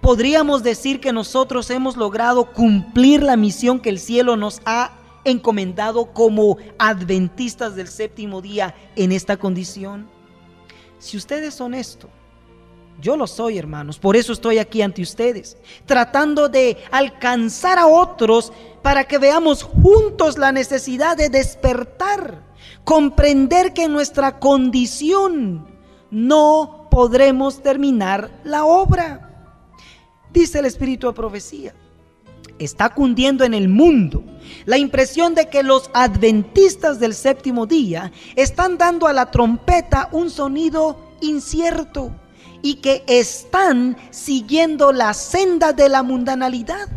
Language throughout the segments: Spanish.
Podríamos decir que nosotros hemos logrado cumplir la misión que el cielo nos ha encomendado como adventistas del séptimo día en esta condición. Si usted es honesto, yo lo soy, hermanos, por eso estoy aquí ante ustedes, tratando de alcanzar a otros para que veamos juntos la necesidad de despertar, comprender que en nuestra condición no podremos terminar la obra. Dice el Espíritu de Profecía, está cundiendo en el mundo la impresión de que los adventistas del séptimo día están dando a la trompeta un sonido incierto y que están siguiendo la senda de la mundanalidad.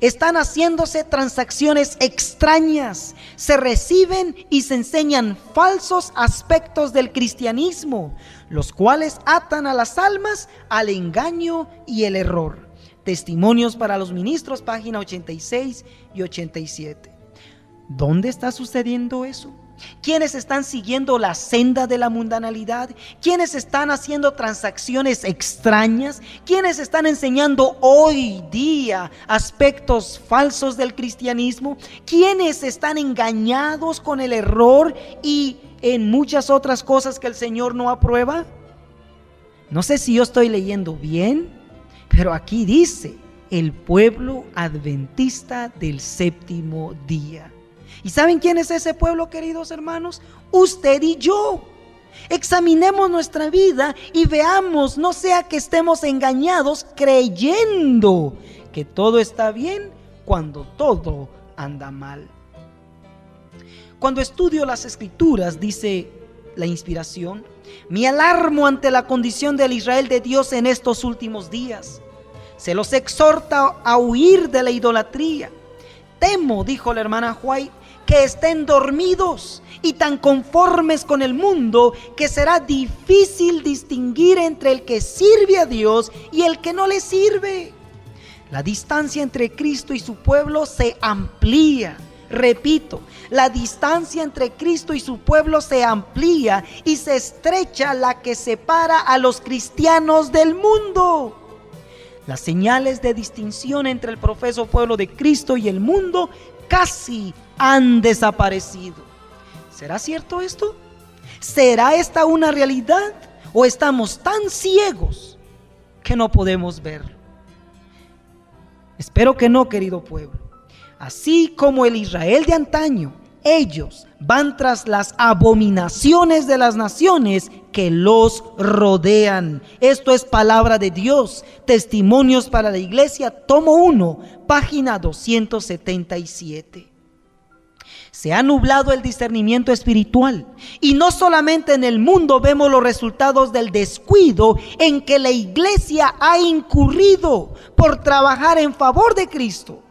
Están haciéndose transacciones extrañas, se reciben y se enseñan falsos aspectos del cristianismo, los cuales atan a las almas al engaño y el error. Testimonios para los ministros, página 86 y 87. ¿Dónde está sucediendo eso? ¿Quiénes están siguiendo la senda de la mundanalidad? ¿Quiénes están haciendo transacciones extrañas? ¿Quiénes están enseñando hoy día aspectos falsos del cristianismo? ¿Quiénes están engañados con el error y en muchas otras cosas que el Señor no aprueba? No sé si yo estoy leyendo bien, pero aquí dice el pueblo adventista del séptimo día. ¿Y saben quién es ese pueblo, queridos hermanos? Usted y yo. Examinemos nuestra vida y veamos, no sea que estemos engañados creyendo que todo está bien cuando todo anda mal. Cuando estudio las Escrituras, dice la inspiración, me alarmo ante la condición del Israel de Dios en estos últimos días. Se los exhorta a huir de la idolatría. Temo, dijo la hermana White, que estén dormidos y tan conformes con el mundo que será difícil distinguir entre el que sirve a Dios y el que no le sirve. La distancia entre Cristo y su pueblo se amplía. Repito, la distancia entre Cristo y su pueblo se amplía y se estrecha la que separa a los cristianos del mundo. Las señales de distinción entre el profeso pueblo de Cristo y el mundo casi han desaparecido. ¿Será cierto esto? ¿Será esta una realidad? ¿O estamos tan ciegos que no podemos verlo? Espero que no, querido pueblo. Así como el Israel de antaño, ellos van tras las abominaciones de las naciones que los rodean. Esto es palabra de Dios. Testimonios para la Iglesia, tomo 1, página 277. Se ha nublado el discernimiento espiritual y no solamente en el mundo vemos los resultados del descuido en que la Iglesia ha incurrido por trabajar en favor de Cristo.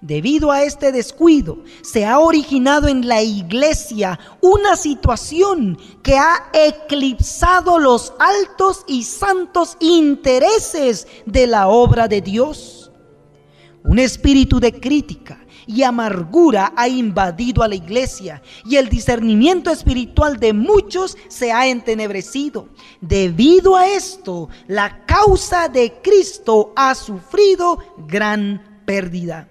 Debido a este descuido, se ha originado en la Iglesia una situación que ha eclipsado los altos y santos intereses de la obra de Dios. Un espíritu de crítica y amargura ha invadido a la Iglesia y el discernimiento espiritual de muchos se ha entenebrecido. Debido a esto, la causa de Cristo ha sufrido gran pérdida.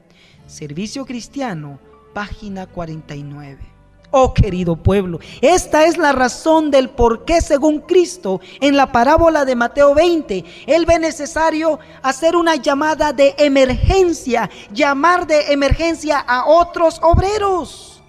Servicio Cristiano, página 49. Oh querido pueblo, esta es la razón del por qué, según Cristo, en la parábola de Mateo 20, Él ve necesario hacer una llamada de emergencia, llamar de emergencia a otros obreros,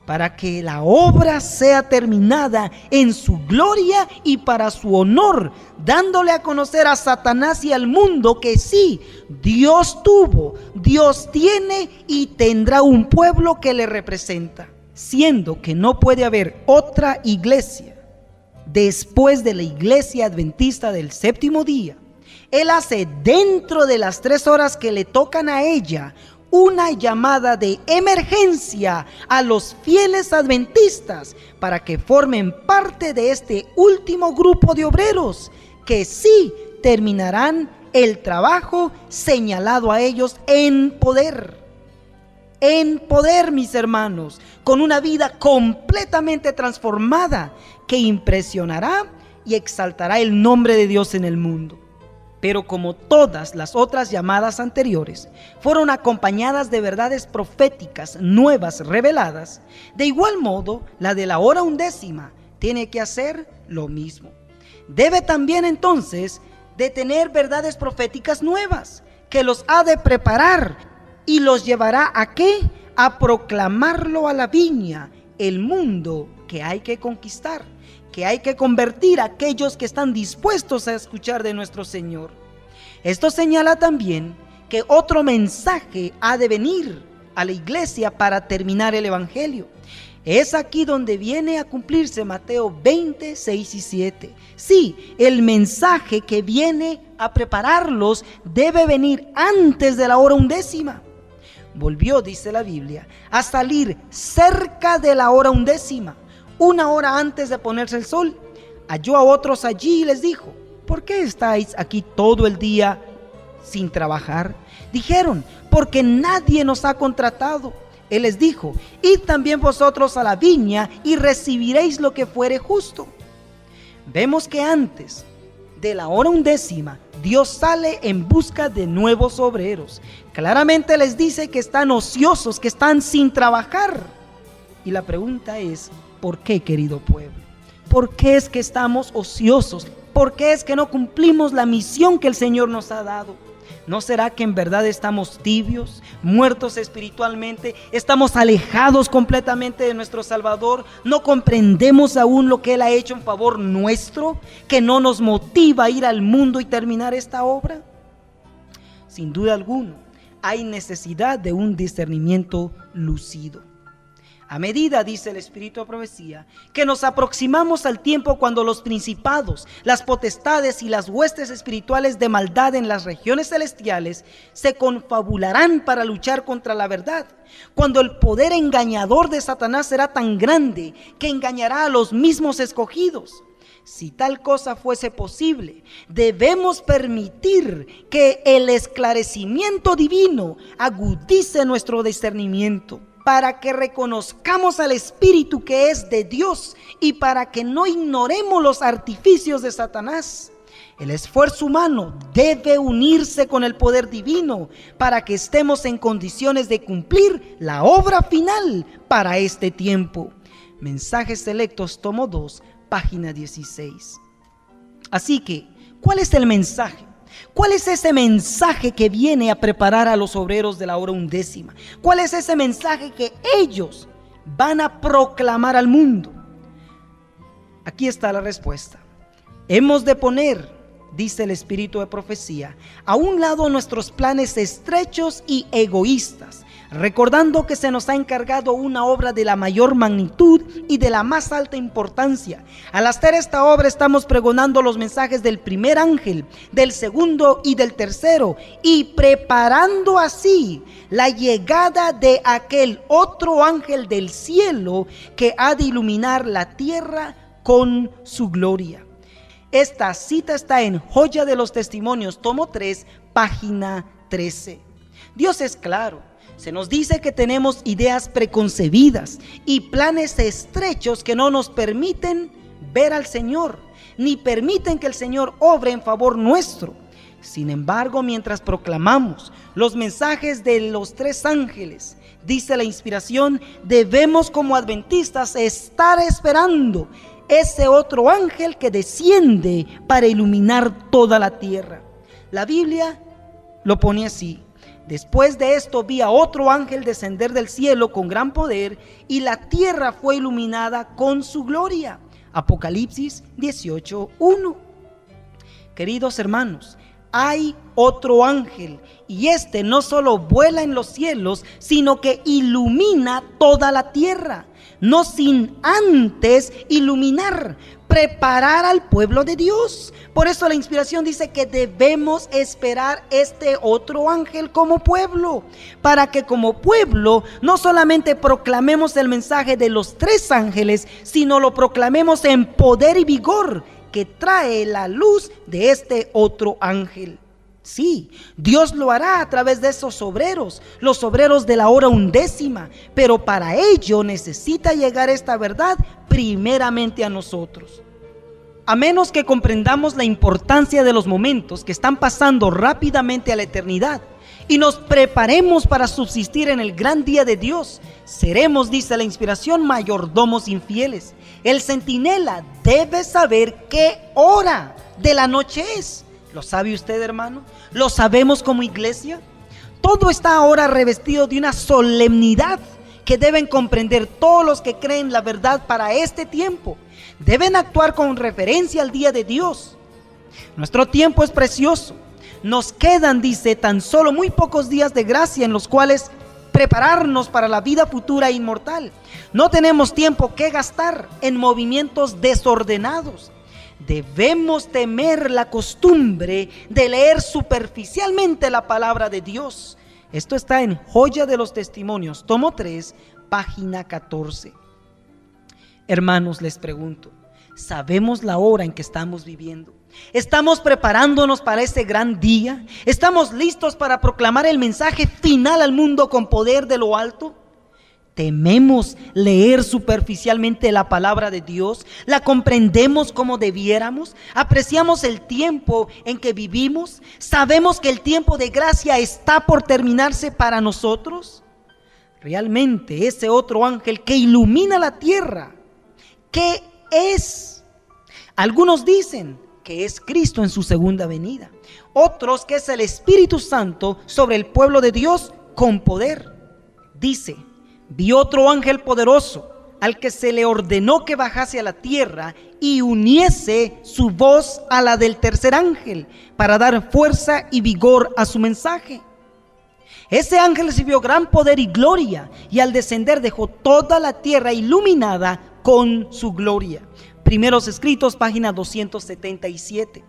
para que la obra sea terminada en su gloria y para su honor, dándole a conocer a Satanás y al mundo que sí, Dios tuvo, Dios tiene y tendrá un pueblo que le representa. Siendo que no puede haber otra iglesia después de la iglesia adventista del séptimo día, Él hace dentro de las 3 horas que le tocan a ella una llamada de emergencia a los fieles adventistas para que formen parte de este último grupo de obreros que sí terminarán el trabajo señalado a ellos en poder, mis hermanos, con una vida completamente transformada que impresionará y exaltará el nombre de Dios en el mundo. Pero como todas las otras llamadas anteriores fueron acompañadas de verdades proféticas nuevas reveladas, de igual modo la de la hora undécima tiene que hacer lo mismo. Debe también entonces de tener verdades proféticas nuevas, que los ha de preparar y los llevará ¿a qué? A proclamarlo a la viña, el mundo que hay que conquistar, que hay que convertir a aquellos que están dispuestos a escuchar de nuestro Señor. Esto señala también que otro mensaje ha de venir a la iglesia para terminar el evangelio. Es aquí donde viene a cumplirse Mateo 20, 6 y 7. Sí, el mensaje que viene a prepararlos debe venir antes de la hora undécima. Volvió, dice la Biblia, a salir cerca de la hora undécima, una hora antes de ponerse el sol. Halló a otros allí y les dijo: ¿por qué estáis aquí todo el día sin trabajar? Dijeron: porque nadie nos ha contratado. Él les dijo: id también vosotros a la viña y recibiréis lo que fuere justo. Vemos que antes de la hora undécima, Dios sale en busca de nuevos obreros. Claramente les dice que están ociosos, que están sin trabajar. Y la pregunta es: ¿por qué, querido pueblo? ¿Por qué es que estamos ociosos? ¿Por qué es que no cumplimos la misión que el Señor nos ha dado? ¿No será que en verdad estamos tibios, muertos espiritualmente? ¿Estamos alejados completamente de nuestro Salvador? ¿No comprendemos aún lo que Él ha hecho en favor nuestro, que no nos motiva a ir al mundo y terminar esta obra? Sin duda alguna, hay necesidad de un discernimiento lucido. A medida, dice el Espíritu de Profecía, que nos aproximamos al tiempo cuando los principados, las potestades y las huestes espirituales de maldad en las regiones celestiales se confabularán para luchar contra la verdad, cuando el poder engañador de Satanás será tan grande que engañará a los mismos escogidos. Si tal cosa fuese posible, debemos permitir que el esclarecimiento divino agudice nuestro discernimiento, para que reconozcamos al Espíritu que es de Dios y para que no ignoremos los artificios de Satanás. El esfuerzo humano debe unirse con el poder divino para que estemos en condiciones de cumplir la obra final para este tiempo. Mensajes Selectos, tomo 2, página 16. Así que, ¿cuál es el mensaje? ¿Cuál es ese mensaje que viene a preparar a los obreros de la hora undécima? ¿Cuál es ese mensaje que ellos van a proclamar al mundo? Aquí está la respuesta. Hemos de poner, dice el Espíritu de Profecía, a un lado nuestros planes estrechos y egoístas, recordando que se nos ha encargado una obra de la mayor magnitud y de la más alta importancia. Al hacer esta obra estamos pregonando los mensajes del primer ángel, del segundo y del tercero, y preparando así la llegada de aquel otro ángel del cielo que ha de iluminar la tierra con su gloria. Esta cita está en Joya de los Testimonios, tomo 3, página 13. Dios es claro. Se nos dice que tenemos ideas preconcebidas y planes estrechos que no nos permiten ver al Señor, ni permiten que el Señor obre en favor nuestro. Sin embargo, mientras proclamamos los mensajes de los tres ángeles, dice la inspiración, debemos como adventistas estar esperando ese otro ángel que desciende para iluminar toda la tierra. La Biblia lo pone así: después de esto vi a otro ángel descender del cielo con gran poder, y la tierra fue iluminada con su gloria. Apocalipsis 18:1. Queridos hermanos, hay otro ángel, y este no solo vuela en los cielos, sino que ilumina toda la tierra, no sin antes iluminar, preparar al pueblo de Dios. Por eso la inspiración dice que debemos esperar este otro ángel como pueblo, para que como pueblo no solamente proclamemos el mensaje de los tres ángeles, sino lo proclamemos en poder y vigor que trae la luz de este otro ángel. Sí, Dios lo hará a través de esos obreros, los obreros de la hora undécima, pero para ello necesita llegar esta verdad primeramente a nosotros. A menos que comprendamos la importancia de los momentos que están pasando rápidamente a la eternidad y nos preparemos para subsistir en el gran día de Dios, seremos, dice la inspiración, mayordomos infieles. El centinela debe saber qué hora de la noche es. ¿Lo sabe usted, hermano? ¿Lo sabemos como iglesia? Todo está ahora revestido de una solemnidad que deben comprender todos los que creen la verdad para este tiempo. Deben actuar con referencia al día de Dios. Nuestro tiempo es precioso. Nos quedan, dice, tan solo muy pocos días de gracia en los cuales prepararnos para la vida futura e inmortal. No tenemos tiempo que gastar en movimientos desordenados. Debemos temer la costumbre de leer superficialmente la palabra de Dios. Esto está en Joya de los Testimonios, tomo 3, página 14. Hermanos, les pregunto, ¿sabemos la hora en que estamos viviendo? ¿Estamos preparándonos para ese gran día? ¿Estamos listos para proclamar el mensaje final al mundo con poder de lo alto? ¿Tememos leer superficialmente la palabra de Dios? ¿La comprendemos como debiéramos? ¿Apreciamos el tiempo en que vivimos? ¿Sabemos que el tiempo de gracia está por terminarse para nosotros? Realmente ese otro ángel que ilumina la tierra, ¿qué es? Algunos dicen que es Cristo en su segunda venida. Otros que es el Espíritu Santo sobre el pueblo de Dios con poder. Dice: vi otro ángel poderoso, al que se le ordenó que bajase a la tierra y uniese su voz a la del tercer ángel, para dar fuerza y vigor a su mensaje. Ese ángel recibió gran poder y gloria, y al descender dejó toda la tierra iluminada con su gloria. Primeros Escritos, página 277.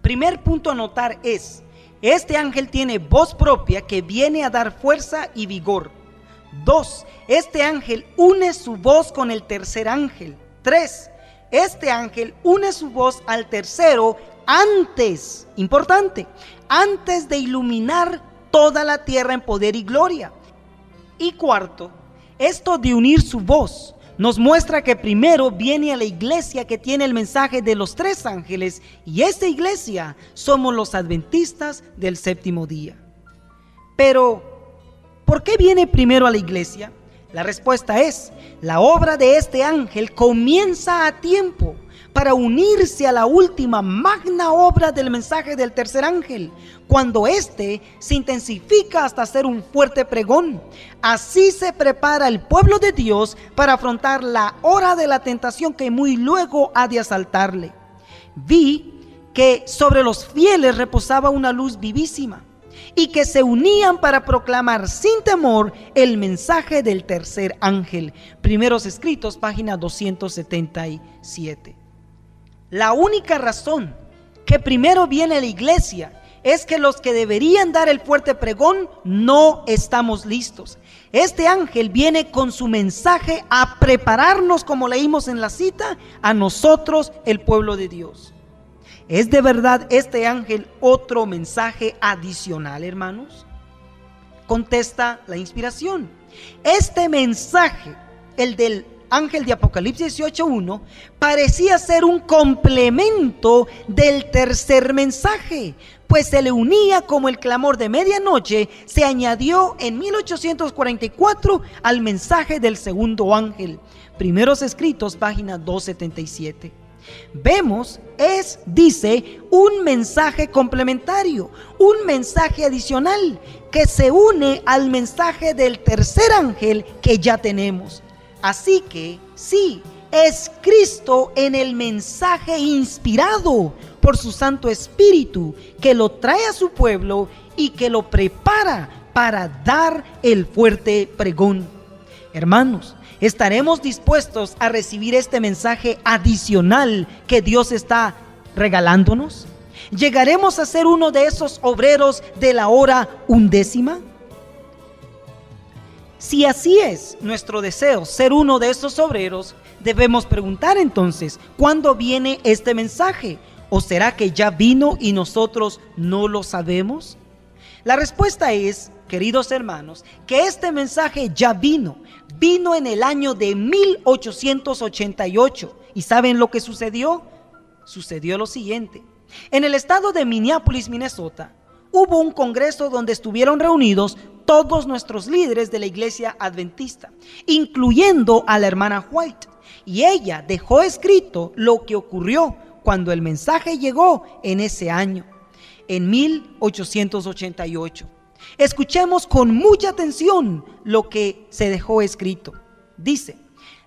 Primer punto a notar es: este ángel tiene voz propia que viene a dar fuerza y vigor. 2. Este ángel une su voz con el tercer ángel. 3. Este ángel une su voz al tercero antes, importante, antes de iluminar toda la tierra en poder y gloria. Y 4. Esto de unir su voz nos muestra que primero viene a la iglesia que tiene el mensaje de los 3 ángeles, y esta iglesia somos los adventistas del séptimo día. Pero, ¿por qué viene primero a la iglesia? La respuesta es: la obra de este ángel comienza a tiempo para unirse a la última magna obra del mensaje del tercer ángel, cuando éste se intensifica hasta hacer un fuerte pregón. Así se prepara el pueblo de Dios para afrontar la hora de la tentación que muy luego ha de asaltarle. Vi que sobre los fieles reposaba una luz vivísima, y que se unían para proclamar sin temor el mensaje del tercer ángel. Primeros Escritos, página 277. La única razón que primero viene la iglesia es que los que deberían dar el fuerte pregón no estamos listos. Este ángel viene con su mensaje a prepararnos, como leímos en la cita, a nosotros, el pueblo de Dios. ¿Es de verdad este ángel otro mensaje adicional, hermanos? Contesta la inspiración. Este mensaje, el del ángel de Apocalipsis 18:1, parecía ser un complemento del tercer mensaje, pues se le unía como el clamor de medianoche se añadió en 1844 al mensaje del segundo ángel. Primeros Escritos, página 277. Vemos, dice, un mensaje complementario, un mensaje adicional que se une al mensaje del tercer ángel que ya tenemos. Así que, sí, es Cristo en el mensaje inspirado por su Santo Espíritu que lo trae a su pueblo y que lo prepara para dar el fuerte pregón. Hermanos, ¿estaremos dispuestos a recibir este mensaje adicional que Dios está regalándonos? ¿Llegaremos a ser uno de esos obreros de la hora undécima? Si así es nuestro deseo, ser uno de esos obreros, debemos preguntar entonces: ¿cuándo viene este mensaje? ¿O será que ya vino y nosotros no lo sabemos? La respuesta es, queridos hermanos, que este mensaje ya vino en el año de 1888. ¿Y saben lo que sucedió? sucedió lo siguiente. En el estado de Minneapolis, Minnesota, hubo un congreso donde estuvieron reunidos todos nuestros líderes de la iglesia adventista, incluyendo a la hermana White, y ella dejó escrito lo que ocurrió cuando el mensaje llegó en ese año, en 1888. Escuchemos con mucha atención lo que se dejó escrito. Dice: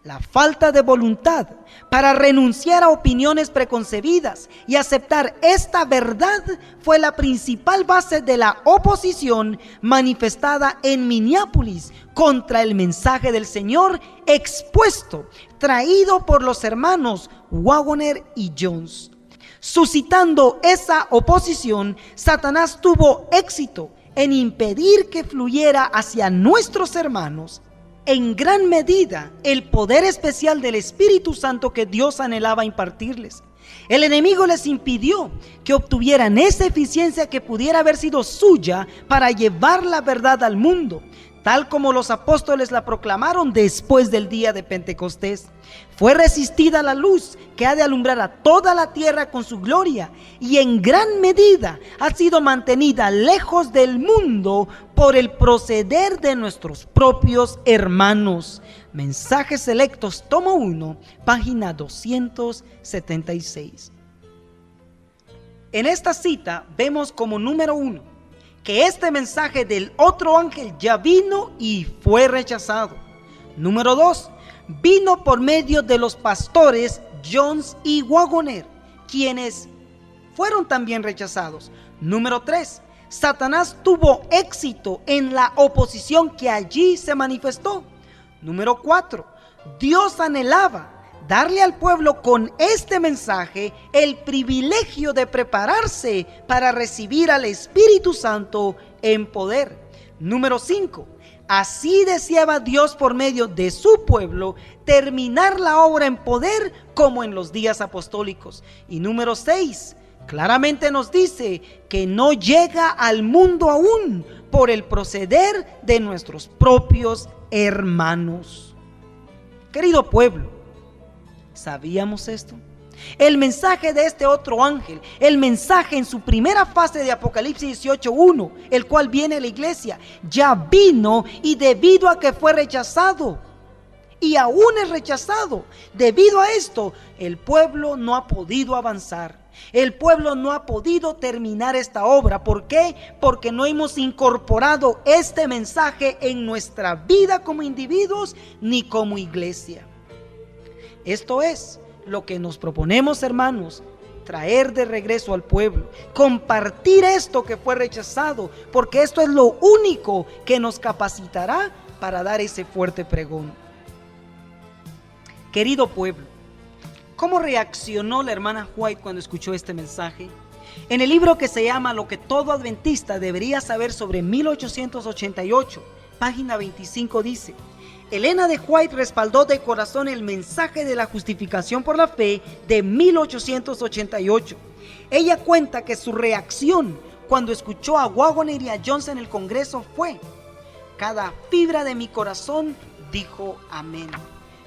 la falta de voluntad para renunciar a opiniones preconcebidas y aceptar esta verdad fue la principal base de la oposición manifestada en Minneapolis contra el mensaje del Señor expuesto, traído por los hermanos Waggoner y Jones. Suscitando esa oposición, Satanás tuvo éxito en impedir que fluyera hacia nuestros hermanos en gran medida el poder especial del Espíritu Santo que Dios anhelaba impartirles. El enemigo les impidió que obtuvieran esa eficiencia que pudiera haber sido suya para llevar la verdad al mundo, tal como los apóstoles la proclamaron después del día de Pentecostés. Fue resistida la luz que ha de alumbrar a toda la tierra con su gloria, y en gran medida ha sido mantenida lejos del mundo por el proceder de nuestros propios hermanos. Mensajes Selectos, tomo 1, página 276. En esta cita vemos como número 1 que este mensaje del otro ángel ya vino y fue rechazado. Número 2, vino por medio de los pastores Jones y Waggoner, quienes fueron también rechazados. Número 3, Satanás tuvo éxito en la oposición que allí se manifestó. Número 4, Dios anhelaba darle al pueblo con este mensaje el privilegio de prepararse para recibir al Espíritu Santo en poder. Número 5, así deseaba Dios por medio de su pueblo terminar la obra en poder como en los días apostólicos. Y número 6, claramente nos dice que no llega al mundo aún por el proceder de nuestros propios hermanos. Querido pueblo, ¿sabíamos esto? El mensaje de este otro ángel, el mensaje en su primera fase de Apocalipsis 18:1, el cual viene a la iglesia, ya vino, y debido a que fue rechazado, y aún es rechazado, debido a esto, el pueblo no ha podido avanzar. El pueblo no ha podido terminar esta obra. ¿Por qué? Porque no hemos incorporado este mensaje en nuestra vida como individuos ni como iglesia. Esto es lo que nos proponemos, hermanos, traer de regreso al pueblo, compartir esto que fue rechazado, porque esto es lo único que nos capacitará para dar ese fuerte pregón. Querido pueblo, ¿cómo reaccionó la hermana White cuando escuchó este mensaje? En el libro que se llama Lo que todo adventista debería saber sobre 1888, página 25, dice: Elena de White respaldó de corazón el mensaje de la justificación por la fe de 1888. Ella cuenta que su reacción cuando escuchó a Waggoner y a Jones en el Congreso fue: cada fibra de mi corazón dijo amén.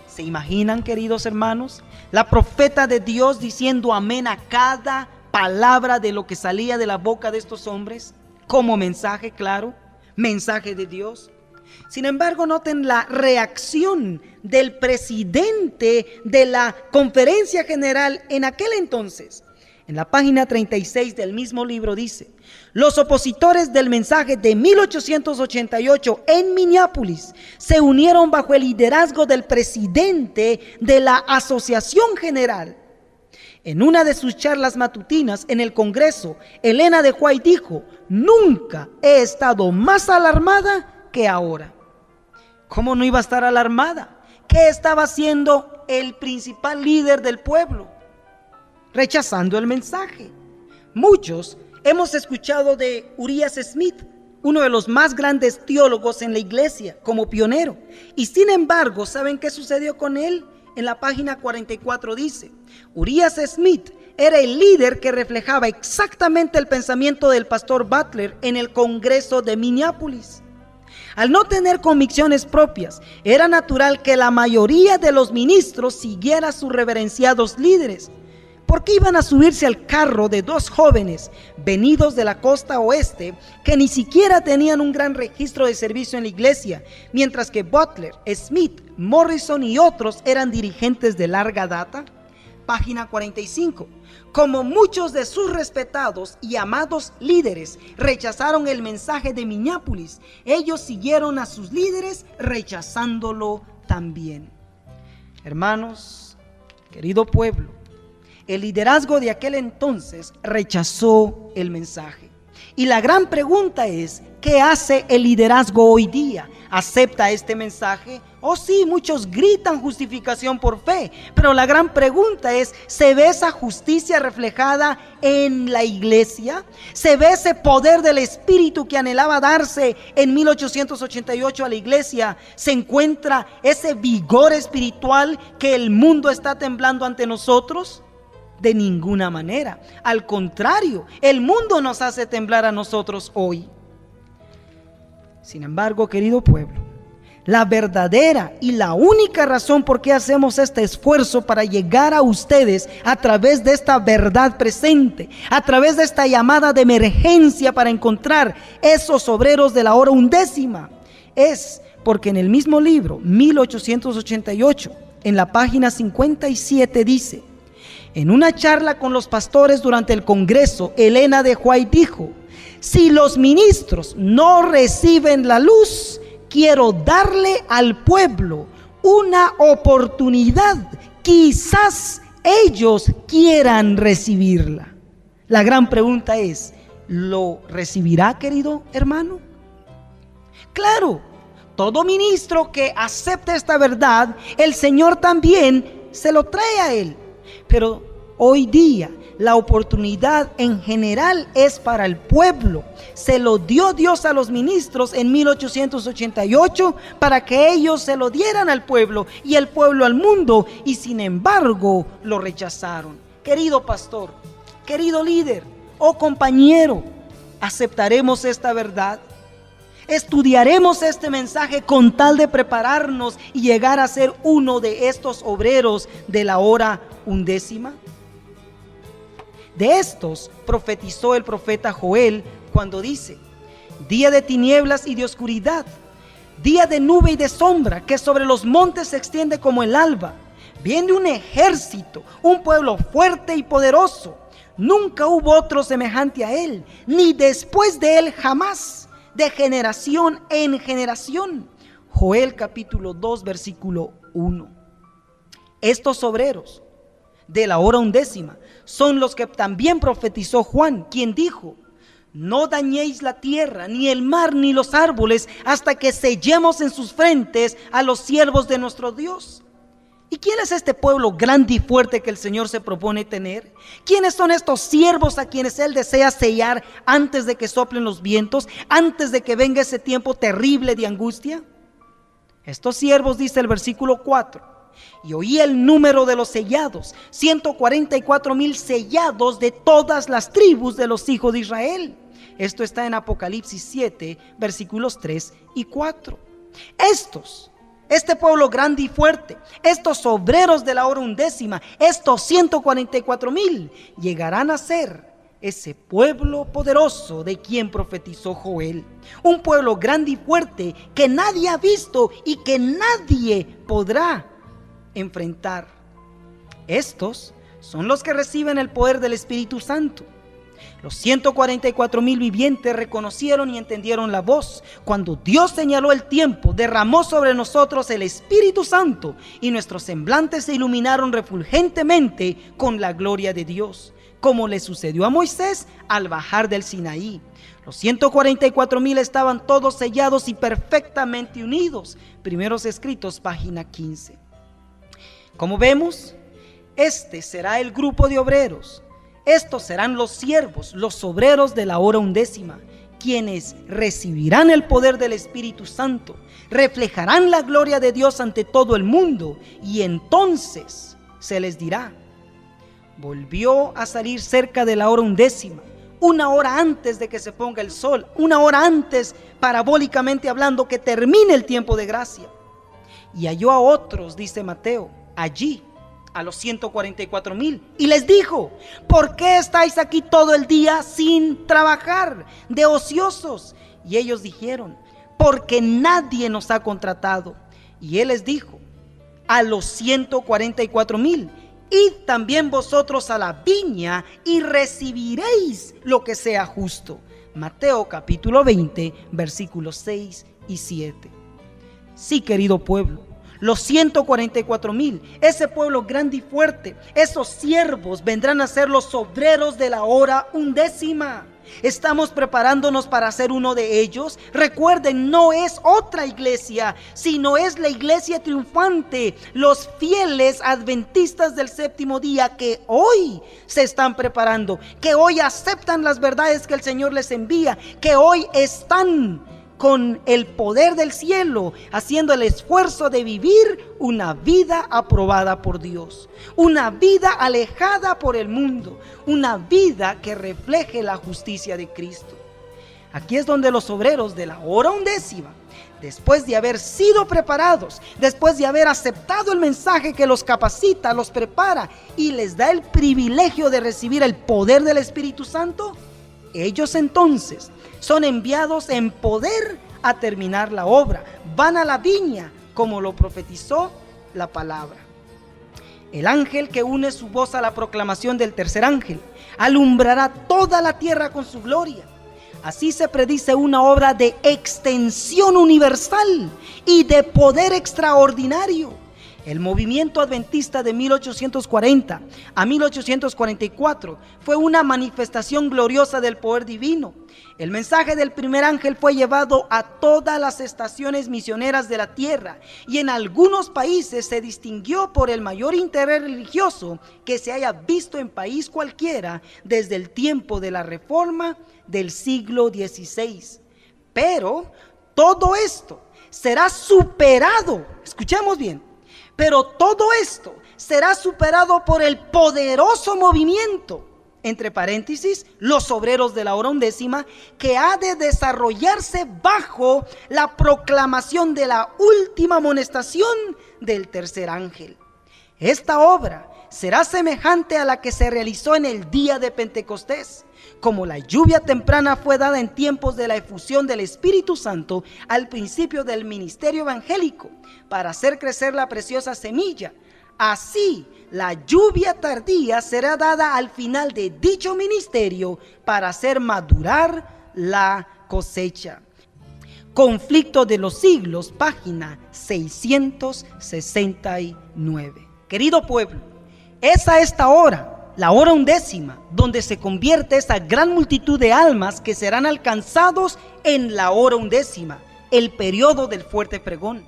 ¿Se imaginan, queridos hermanos? La profeta de Dios diciendo amén a cada palabra de lo que salía de la boca de estos hombres, como mensaje claro, mensaje de Dios. Sin embargo, noten la reacción del presidente de la Conferencia General en aquel entonces. En la página 36 del mismo libro dice: los opositores del mensaje de 1888 en Minneapolis se unieron bajo el liderazgo del presidente de la Asociación General. En una de sus charlas matutinas en el Congreso, Elena de White dijo: nunca he estado más alarmada que ahora. ¿Cómo no iba a estar alarmada? ¿Qué estaba haciendo el principal líder del pueblo? Rechazando el mensaje. Muchos hemos escuchado de Urias Smith, uno de los más grandes teólogos en la iglesia, como pionero. Y sin embargo, ¿saben qué sucedió con él? En la página 44 dice: Urias Smith era el líder que reflejaba exactamente el pensamiento del pastor Butler en el Congreso de Minneapolis. Al no tener convicciones propias, era natural que la mayoría de los ministros siguiera a sus reverenciados líderes. porque iban a subirse al carro de dos jóvenes venidos de la costa oeste que ni siquiera tenían un gran registro de servicio en la iglesia, mientras que Butler, Smith, Morrison y otros eran dirigentes de larga data. Página 45. Como muchos de sus respetados y amados líderes rechazaron el mensaje de Minneapolis, ellos siguieron a sus líderes rechazándolo también. Hermanos, querido pueblo, el liderazgo de aquel entonces rechazó el mensaje. Y la gran pregunta es, ¿qué hace el liderazgo hoy día? ¿Acepta este mensaje? Oh sí, muchos gritan justificación por fe, pero la gran pregunta es, ¿se ve esa justicia reflejada en la iglesia? ¿Se ve ese poder del Espíritu que anhelaba darse en 1888 a la iglesia? ¿Se encuentra ese vigor espiritual que el mundo está temblando ante nosotros? De ninguna manera. Al contrario, el mundo nos hace temblar a nosotros hoy. Sin embargo, querido pueblo, la verdadera y la única razón por qué hacemos este esfuerzo para llegar a ustedes a través de esta verdad presente, a través de esta llamada de emergencia para encontrar esos obreros de la hora undécima, es porque en el mismo libro, 1888, en la página 57 dice: en una charla con los pastores durante el Congreso, Elena de White dijo: si los ministros no reciben la luz, quiero darle al pueblo una oportunidad. Quizás ellos quieran recibirla. La gran pregunta es, ¿lo recibirá, querido hermano? Claro, todo ministro que acepte esta verdad, el Señor también se lo trae a él. Pero hoy día la oportunidad en general es para el pueblo. Se lo dio Dios a los ministros en 1888 para que ellos se lo dieran al pueblo y el pueblo al mundo, y sin embargo lo rechazaron. Querido pastor, querido líder o compañero, ¿aceptaremos esta verdad? ¿Estudiaremos este mensaje con tal de prepararnos y llegar a ser uno de estos obreros de la hora undécima? De estos profetizó el profeta Joel cuando dice: día de tinieblas y de oscuridad, día de nube y de sombra, que sobre los montes se extiende como el alba. Viene un ejército, un pueblo fuerte y poderoso. Nunca hubo otro semejante a él, ni después de él jamás, de generación en generación. Joel capítulo 2 versículo 1. Estos obreros de la hora undécima son los que también profetizó Juan, quien dijo: no dañéis la tierra, ni el mar, ni los árboles, hasta que sellemos en sus frentes a los siervos de nuestro Dios. ¿Y quién es este pueblo grande y fuerte que el Señor se propone tener? ¿Quiénes son estos siervos a quienes Él desea sellar antes de que soplen los vientos, antes de que venga ese tiempo terrible de angustia? Estos siervos, dice el versículo 4, y oí el número de los sellados, 144,000 sellados de todas las tribus de los hijos de Israel. Esto está en Apocalipsis 7, versículos 3 y 4. Este pueblo grande y fuerte, estos obreros de la hora undécima, estos 144,000 llegarán a ser ese pueblo poderoso de quien profetizó Joel. Un pueblo grande y fuerte que nadie ha visto y que nadie podrá enfrentar. Estos son los que reciben el poder del Espíritu Santo. Los 144,000 vivientes reconocieron y entendieron la voz. Cuando Dios señaló el tiempo, derramó sobre nosotros el Espíritu Santo y nuestros semblantes se iluminaron refulgentemente con la gloria de Dios, como le sucedió a Moisés al bajar del Sinaí. Los 144,000 estaban todos sellados y perfectamente unidos. Primeros Escritos, página 15. Como vemos, este será el grupo de obreros. Estos serán los siervos, los obreros de la hora undécima, quienes recibirán el poder del Espíritu Santo, reflejarán la gloria de Dios ante todo el mundo, y entonces se les dirá: volvió a salir cerca de la hora undécima, una hora antes de que se ponga el sol, una hora antes, parabólicamente hablando, que termine el tiempo de gracia. Y halló a otros, dice Mateo, allí, a los 144,000 y les dijo: ¿por qué estáis aquí todo el día sin trabajar, de ociosos? Y ellos dijeron: porque nadie nos ha contratado. Y él les dijo a los 144,000: id también vosotros a la viña y recibiréis lo que sea justo. Mateo capítulo 20, versículos 6 y 7. Sí, querido pueblo, los 144,000, ese pueblo grande y fuerte, esos siervos vendrán a ser los obreros de la hora undécima. ¿Estamos preparándonos para ser uno de ellos? Recuerden, no es otra iglesia, sino es la iglesia triunfante, los fieles adventistas del séptimo día que hoy se están preparando, que hoy aceptan las verdades que el Señor les envía, que hoy están con el poder del cielo, haciendo el esfuerzo de vivir una vida aprobada por Dios, una vida alejada por el mundo, una vida que refleje la justicia de Cristo. Aquí es donde los obreros de la hora undécima, después de haber sido preparados, después de haber aceptado el mensaje que los capacita, los prepara y les da el privilegio de recibir el poder del Espíritu Santo, ellos entonces son enviados en poder a terminar la obra. Van a la viña, como lo profetizó la palabra. El ángel que une su voz a la proclamación del tercer ángel alumbrará toda la tierra con su gloria. Así se predice una obra de extensión universal y de poder extraordinario. El movimiento adventista de 1840 a 1844 fue una manifestación gloriosa del poder divino. El mensaje del primer ángel fue llevado a todas las estaciones misioneras de la tierra y en algunos países se distinguió por el mayor interés religioso que se haya visto en país cualquiera desde el tiempo de la Reforma del siglo XVI. Pero todo esto será superado, escuchemos bien, pero todo esto será superado por el poderoso movimiento, entre paréntesis, los obreros de la hora undécima, que ha de desarrollarse bajo la proclamación de la última amonestación del tercer ángel. Esta obra será semejante a la que se realizó en el día de Pentecostés. Como la lluvia temprana fue dada en tiempos de la efusión del Espíritu Santo al principio del ministerio evangélico para hacer crecer la preciosa semilla, así la lluvia tardía será dada al final de dicho ministerio para hacer madurar la cosecha. Conflicto de los siglos, página 669. Querido pueblo, es a esta hora, la hora undécima, donde se convierte esa gran multitud de almas que serán alcanzados en la hora undécima, el periodo del fuerte pregón.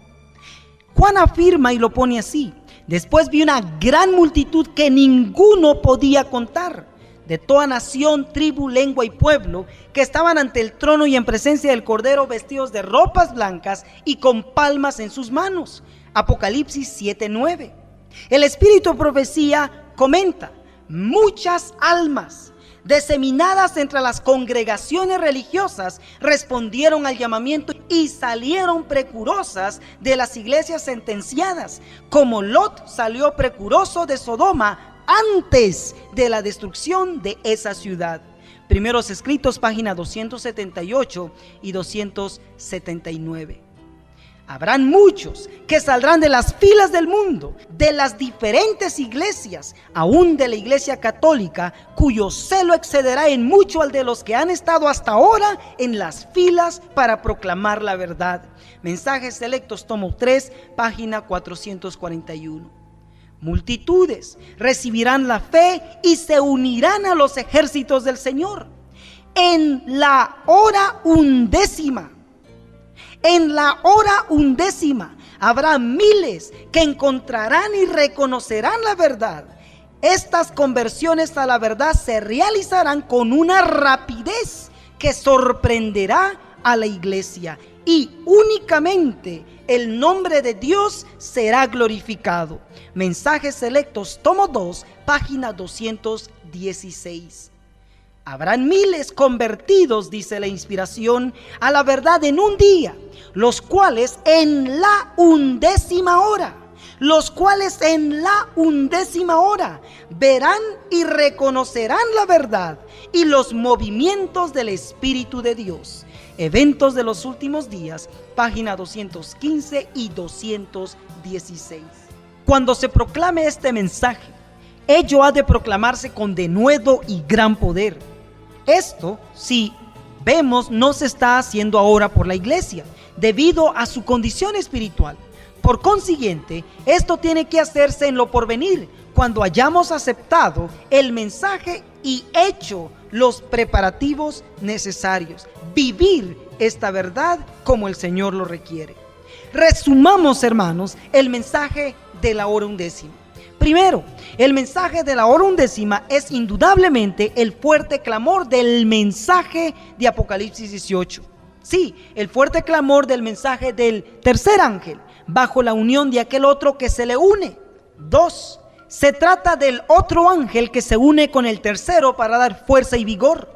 Juan afirma y lo pone así: después vi una gran multitud que ninguno podía contar, de toda nación, tribu, lengua y pueblo, que estaban ante el trono y en presencia del Cordero, vestidos de ropas blancas y con palmas en sus manos. Apocalipsis 7:9. El Espíritu de Profecía comenta: muchas almas diseminadas entre las congregaciones religiosas respondieron al llamamiento y salieron precurosas de las iglesias sentenciadas, como Lot salió precuroso de Sodoma antes de la destrucción de esa ciudad. Primeros Escritos, página 278 y 279. Habrán muchos que saldrán de las filas del mundo, de las diferentes iglesias, aún de la iglesia católica, cuyo celo excederá en mucho al de los que han estado hasta ahora en las filas para proclamar la verdad. Mensajes Selectos, tomo 3, página 441. Multitudes recibirán la fe y se unirán a los ejércitos del Señor. En la hora undécima, habrá miles que encontrarán y reconocerán la verdad. Estas conversiones a la verdad se realizarán con una rapidez que sorprenderá a la iglesia, y únicamente el nombre de Dios será glorificado. Mensajes Selectos, tomo 2, página 216. Habrán miles convertidos, dice la inspiración, a la verdad en un día, los cuales en la undécima hora, los cuales en la 11ª hora verán y reconocerán la verdad y los movimientos del Espíritu de Dios. Eventos de los últimos días, página 215 y 216. Cuando se proclame este mensaje, ello ha de proclamarse con denuedo y gran poder. Esto, si vemos, no se está haciendo ahora por la iglesia, debido a su condición espiritual. Por consiguiente, esto tiene que hacerse en lo porvenir, cuando hayamos aceptado el mensaje y hecho los preparativos necesarios. Vivir esta verdad como el Señor lo requiere. Resumamos, hermanos, el mensaje de la hora 11. Primero, el mensaje de la hora 11 es indudablemente el fuerte clamor del mensaje de Apocalipsis 18. Sí, el fuerte clamor del mensaje del tercer ángel, bajo la unión de aquel otro que se le une. 2. Se trata del otro ángel que se une con el tercero para dar fuerza y vigor.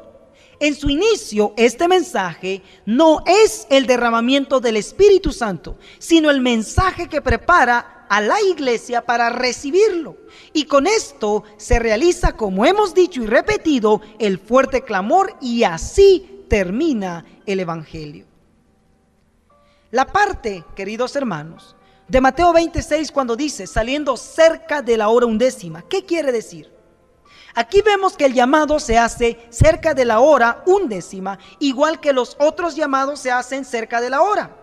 En su inicio, este mensaje no es el derramamiento del Espíritu Santo, sino el mensaje que prepara a la iglesia para recibirlo. Y con esto se realiza, como hemos dicho y repetido, el fuerte clamor, y así termina el evangelio. La parte, queridos hermanos, de Mateo 26, cuando dice saliendo cerca de la hora 11, ¿qué quiere decir? Aquí vemos que el llamado se hace cerca de la hora 11, igual que los otros llamados se hacen cerca de la hora.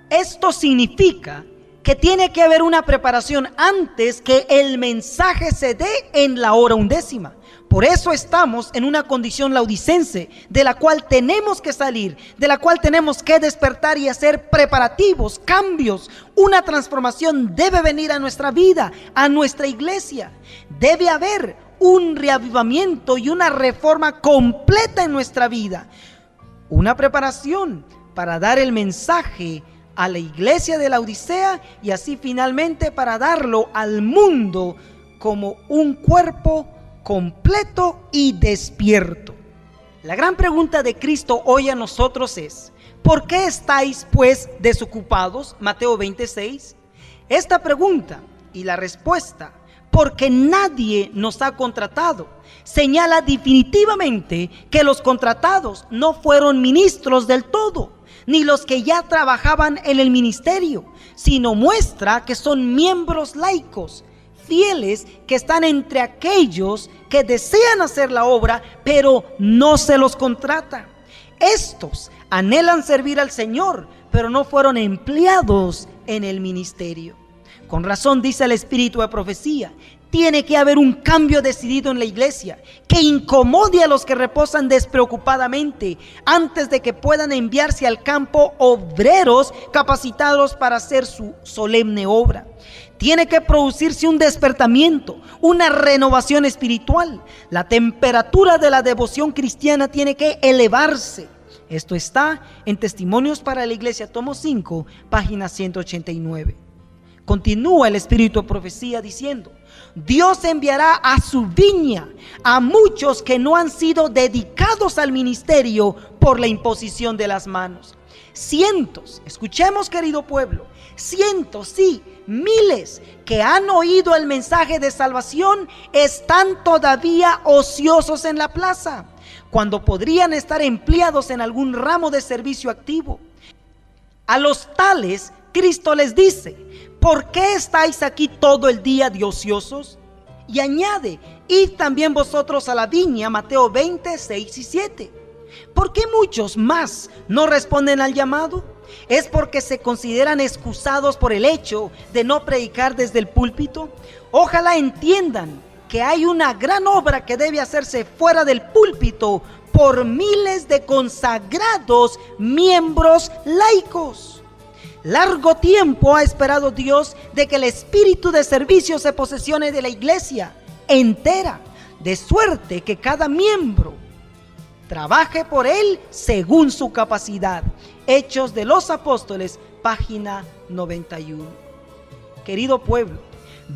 Esto significa que tiene que haber una preparación antes que el mensaje se dé en la hora 11. Por eso estamos en una condición laodicense, de la cual tenemos que salir, de la cual tenemos que despertar y hacer preparativos, cambios. Una transformación debe venir a nuestra vida, a nuestra iglesia. Debe haber un reavivamiento y una reforma completa en nuestra vida. Una preparación para dar el mensaje a la iglesia de la Odisea y así finalmente para darlo al mundo como un cuerpo completo y despierto. La gran pregunta de Cristo hoy a nosotros es: ¿por qué estáis pues desocupados? Mateo 26. Esta pregunta y la respuesta, porque nadie nos ha contratado, señala definitivamente que los contratados no fueron ministros del todo, ni los que ya trabajaban en el ministerio, sino muestra que son miembros laicos, fieles, que están entre aquellos que desean hacer la obra, pero no se los contrata. Estos anhelan servir al Señor, pero no fueron empleados en el ministerio. Con razón dice el Espíritu de profecía: tiene que haber un cambio decidido en la iglesia que incomode a los que reposan despreocupadamente antes de que puedan enviarse al campo obreros capacitados para hacer su solemne obra. Tiene que producirse un despertamiento, una renovación espiritual. La temperatura de la devoción cristiana tiene que elevarse. Esto está en Testimonios para la Iglesia, tomo 5, página 189. Continúa el Espíritu de profecía diciendo: Dios enviará a su viña a muchos que no han sido dedicados al ministerio por la imposición de las manos. Cientos, escuchemos, querido pueblo, cientos, sí, miles que han oído el mensaje de salvación están todavía ociosos en la plaza, cuando podrían estar empleados en algún ramo de servicio activo. A los tales Cristo les dice: ¿por qué estáis aquí todo el día de ociosos? Y añade: id también vosotros a la viña. Mateo 20, 6 y 7. ¿Por qué muchos más no responden al llamado? ¿Es porque se consideran excusados por el hecho de no predicar desde el púlpito? Ojalá entiendan que hay una gran obra que debe hacerse fuera del púlpito por miles de consagrados miembros laicos. Largo tiempo ha esperado Dios de que el espíritu de servicio se posesione de la iglesia entera, de suerte que cada miembro trabaje por él según su capacidad. Hechos de los Apóstoles, página 91. Querido pueblo,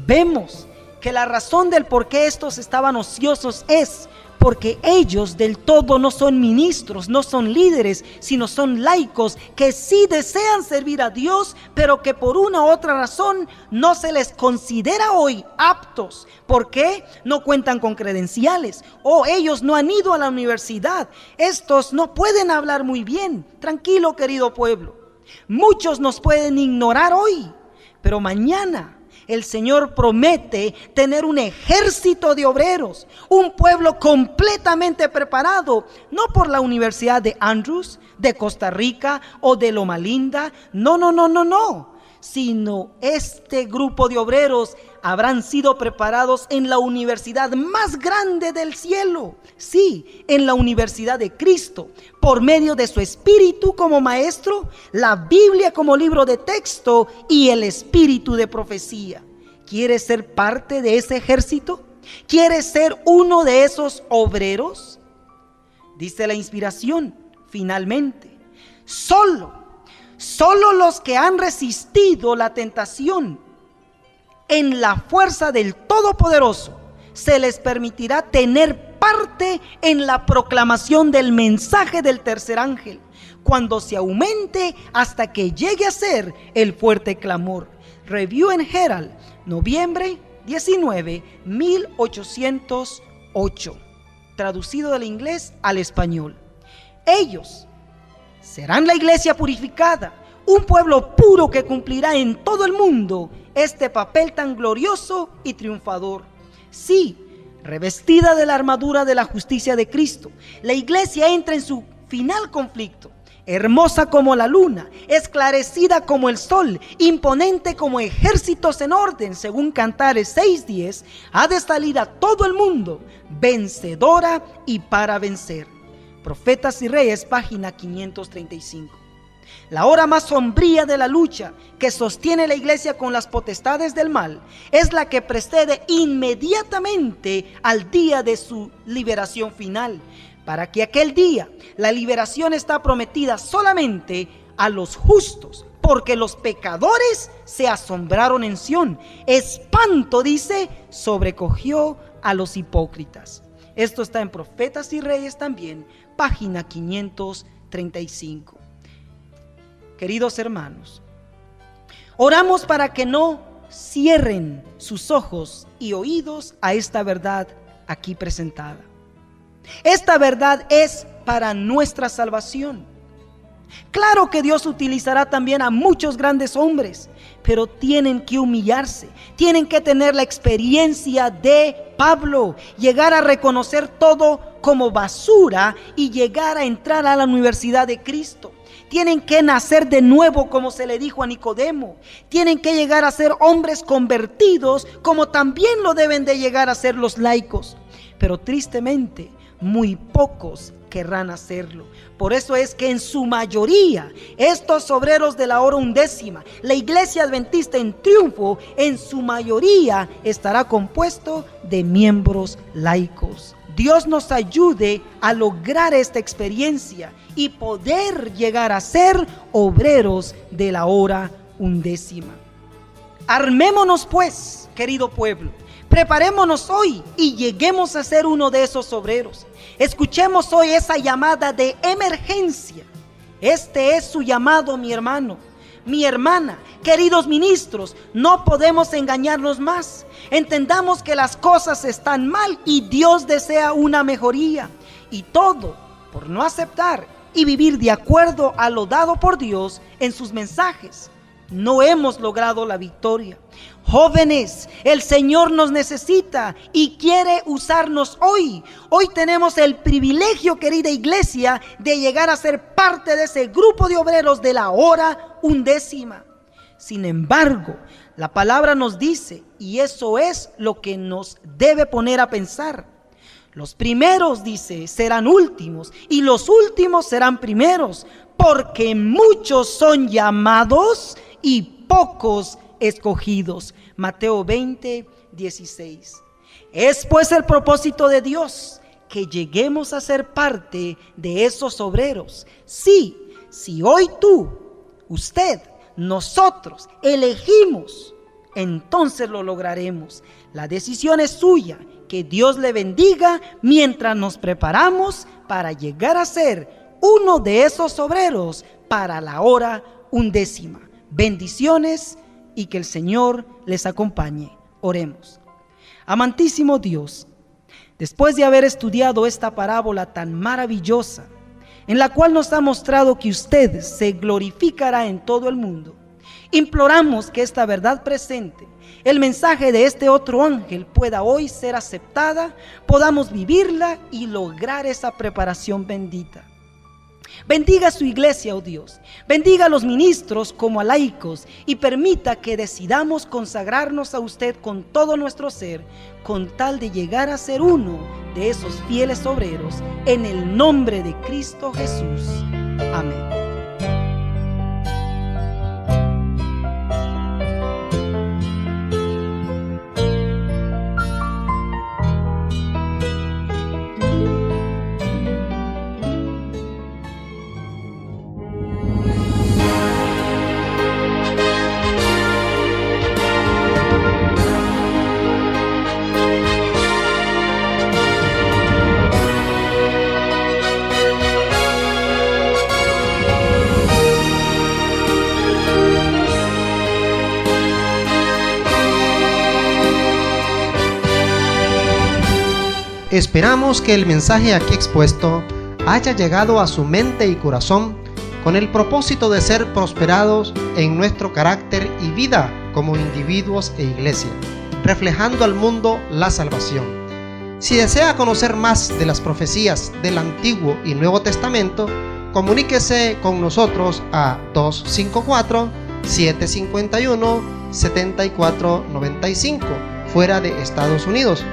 vemos que la razón del por qué estos estaban ociosos es porque ellos del todo no son ministros, no son líderes, sino son laicos que sí desean servir a Dios, pero que por una u otra razón no se les considera hoy aptos. ¿Por qué? No cuentan con credenciales, o ellos no han ido a la universidad. Estos no pueden hablar muy bien. Tranquilo, querido pueblo. Muchos nos pueden ignorar hoy, pero mañana el Señor promete tener un ejército de obreros, un pueblo completamente preparado, no por la Universidad de Andrews, de Costa Rica o de Loma Linda, no, sino este grupo de obreros habrán sido preparados en la universidad más grande del cielo, sí, en la Universidad de Cristo, por medio de su Espíritu como maestro, la Biblia como libro de texto y el Espíritu de profecía. ¿Quieres ser parte de ese ejército? ¿Quieres ser uno de esos obreros? Dice la inspiración, finalmente, solo los que han resistido la tentación en la fuerza del Todopoderoso se les permitirá tener parte en la proclamación del mensaje del tercer ángel, cuando se aumente hasta que llegue a ser el fuerte clamor. Review and Herald, noviembre 19, 1808, traducido del inglés al español. Ellos serán la iglesia purificada, un pueblo puro que cumplirá en todo el mundo este papel tan glorioso y triunfador. Sí, revestida de la armadura de la justicia de Cristo, la iglesia entra en su final conflicto. Hermosa como la luna, esclarecida como el sol, imponente como ejércitos en orden, según Cantares 6:10, ha de salir a todo el mundo, vencedora y para vencer. Profetas y Reyes, página 535. La hora más sombría de la lucha que sostiene la iglesia con las potestades del mal es la que precede inmediatamente al día de su liberación final. Para que aquel día la liberación está prometida solamente a los justos, porque los pecadores se asombraron en Sión. Espanto, dice, sobrecogió a los hipócritas. Esto está en Profetas y Reyes también, página 535. Queridos hermanos, oramos para que no cierren sus ojos y oídos a esta verdad aquí presentada. Esta verdad es para nuestra salvación. Claro que Dios utilizará también a muchos grandes hombres, pero tienen que humillarse, tienen que tener la experiencia de Pablo, llegar a reconocer todo como basura y llegar a entrar a la universidad de Cristo. Tienen que nacer de nuevo, como se le dijo a Nicodemo. Tienen que llegar a ser hombres convertidos, como también lo deben de llegar a ser los laicos. Pero tristemente, muy pocos querrán hacerlo. Por eso es que en su mayoría, estos obreros de la hora undécima, la iglesia adventista en triunfo, en su mayoría estará compuesto de miembros laicos. Dios nos ayude a lograr esta experiencia y poder llegar a ser obreros de la hora undécima. Armémonos pues, querido pueblo. Preparémonos hoy y lleguemos a ser uno de esos obreros. Escuchemos hoy esa llamada de emergencia. Este es su llamado, mi hermano, mi hermana, queridos ministros. No podemos engañarnos más. Entendamos que las cosas están mal y Dios desea una mejoría. Y todo por no aceptar y vivir de acuerdo a lo dado por Dios en sus mensajes. No hemos logrado la victoria. Jóvenes, el Señor nos necesita y quiere usarnos hoy. Hoy tenemos el privilegio, querida iglesia, de llegar a ser parte de ese grupo de obreros de la hora undécima. Sin embargo, la palabra nos dice, y eso es lo que nos debe poner a pensar: los primeros, dice, serán últimos, y los últimos serán primeros, porque muchos son llamados y pocos escogidos. Mateo 20:16. Es pues el propósito de Dios que lleguemos a ser parte de esos obreros. Sí, si hoy tú, usted, nosotros elegimos, entonces lo lograremos. La decisión es suya Que Dios le bendiga mientras nos preparamos para llegar a ser uno de esos obreros para la hora 11. Bendiciones y que el Señor les acompañe. Oremos. Amantísimo Dios, después de haber estudiado esta parábola tan maravillosa, en la cual nos ha mostrado que usted se glorificará en todo el mundo, imploramos que esta verdad presente, el mensaje de este otro ángel, pueda hoy ser aceptada, podamos vivirla y lograr esa preparación bendita. Bendiga a su iglesia, oh Dios, bendiga a los ministros como a laicos y permita que decidamos consagrarnos a usted con todo nuestro ser, con tal de llegar a ser uno de esos fieles obreros, en el nombre de Cristo Jesús. Amén. Esperamos que el mensaje aquí expuesto haya llegado a su mente y corazón con el propósito de ser prosperados en nuestro carácter y vida como individuos e iglesia, reflejando al mundo la salvación. Si desea conocer más de las profecías del Antiguo y Nuevo Testamento, comuníquese con nosotros a 254-751-7495 fuera de Estados Unidos.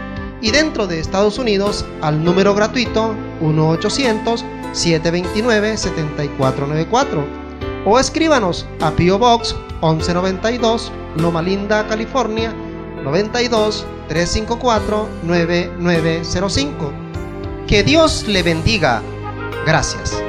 Y dentro de Estados Unidos al número gratuito 1-800-729-7494 o escríbanos a P.O. Box 1192 Loma Linda, California 92354-9905. Que Dios le bendiga. Gracias.